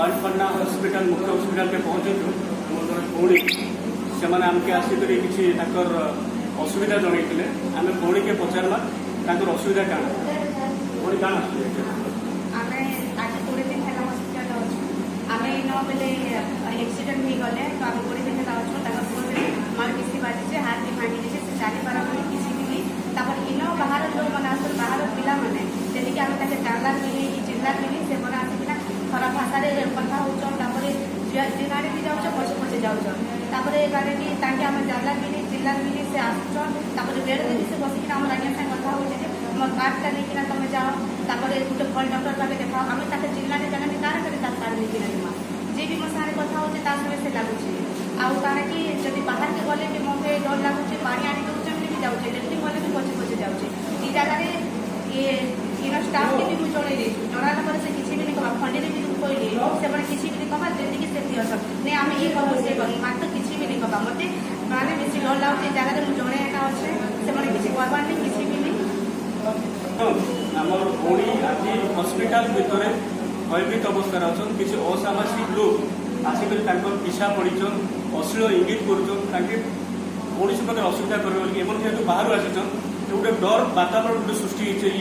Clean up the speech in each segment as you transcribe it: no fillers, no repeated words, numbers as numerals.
वालपन्ना hospital मुख्य hospital के पहुंचु मोर जन भौणी से आमके आसिक किसी असुविधा जनईले आम भौणी के पचारा असुविधा क्या भौणी क्या एक्सीडेंट हो गले तो आम 20 दिन है अच्छे मार किसी बाजी हाथ भी भांगी जाए से जानी पारा किसी भी इन बाहर लोग मैंने आस बाहर पिला मैंने जैसे कि आम जानला मिली चिल्ला मिली से मैंने आसिक खराब भाषा कथा होपर जे गाड़ी भी जाऊँ पछे पछे जाऊँ गाड़ी भी आम जानला मिली चिल्ला मिली से आसुचन बेड देवी से बसिक आम आज्ञा साथ कथा हो मोर कार्डटा नहीं तुम जाओ गोटे भल डॉक्टर पाखे देखाओ आम जिला जाना कार कार्ड नहीं ना जी भी मो सारे कथा होते से लगुच आउ कण कि जब बाहर के गले भी मत डर लगुच पानी आनी दूसरे भी जाऊे लेट्रिन गले भी पछे पछे जाऊे ये जगह ये इन स्टाफ के भी मुझे जनई जनाला पर से किसी भी नहीं कहा फंडी भी कहली से किसी भी नहीं कहा जी सेफ्टी असन नहीं आम ये कहूँ से मात्र किसी भी नहीं कहा मत मैंने बेस डर लगुच जगह मुझे जनईटा अच्छे से किसी करवार नहीं किसी भी नहीं आमर भौणी आज हस्पिटाल भितर भयभीत अवस्था अच्छा किसी असामाजिक लोग आसिक पिछा पड़ीचन अश्लील इंगित कर कौन प्रकार असुविधा करें जेहतु बाहर आसीचन गोटे डर वातावरण गोटे सृष्टि होती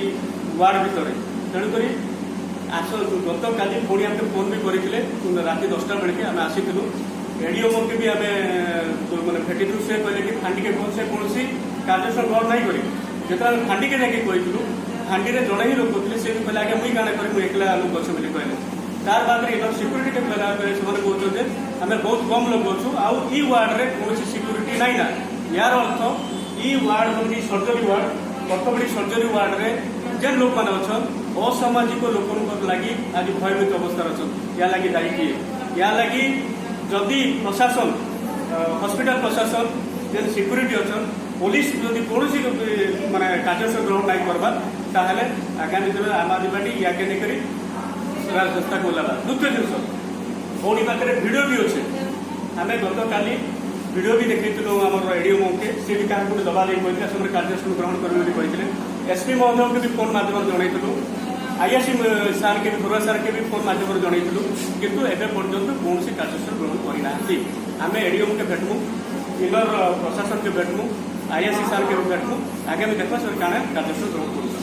वार्ड भितर तेणुक आस गत काली पुणी आम फोन भी करते राति 10टा बेड़े आम आसीलु एडीओ के भी आम मैंने भेटू से कहले कि फांडिके कौन से कौन कार्य ग्रहण नहीं करी जो फांडिके जाके कहलु फांडी में जड़े ही लोग थे सी भी कहले आगे मुई काण कर एकला लोक अच्छे बोली कहले तार बाद सिक्यूरीटी के कहला कहते आम बहुत कम लोग अच्छु आउ ई वार्ड में कौन सिक्यूरीटी नाई ना यार अर्थ ई वार्ड हूँ सर्जरी वार्ड कटकड़ी सर्जरी वार्ड में जेन लोक मैंने अच्छा असामाजिक लोक लगी आज भयभीत अवस्था अच्छा या लगी दायी किए या लगी जदि प्रशासन हॉस्पिटल प्रशासन जेन सिक्यूरीटी अच्छा पुलिस जदि कौन माने कार्य ग्रहण नहीं करवा ताहले आगामी दिन आम आदमी पार्टी या नहीं रास्ता को ओह्लावा द्वितीय जिन भौणी पाखे भिडियो भी अच्छे आम गत काली भिडियो भी देखो आम एडीओ मौके सी भी क्या गोटे दबा दे कहते कार्य ग्रहण करेंगे कहते एसपी महोदय के भी फोन मध्यम जनईलु आईआईसी सार के भी बरुआ सार के भी फोन मध्यम जनईलु किंतु एवं पर्यंत कौन कार्य ग्रहण करना आम एडीओ के भेटमु इनर प्रशासन के भेटमु आईआईसी सार के भेटमु आगामी देखा सर क्या कार्य ग्रहण कर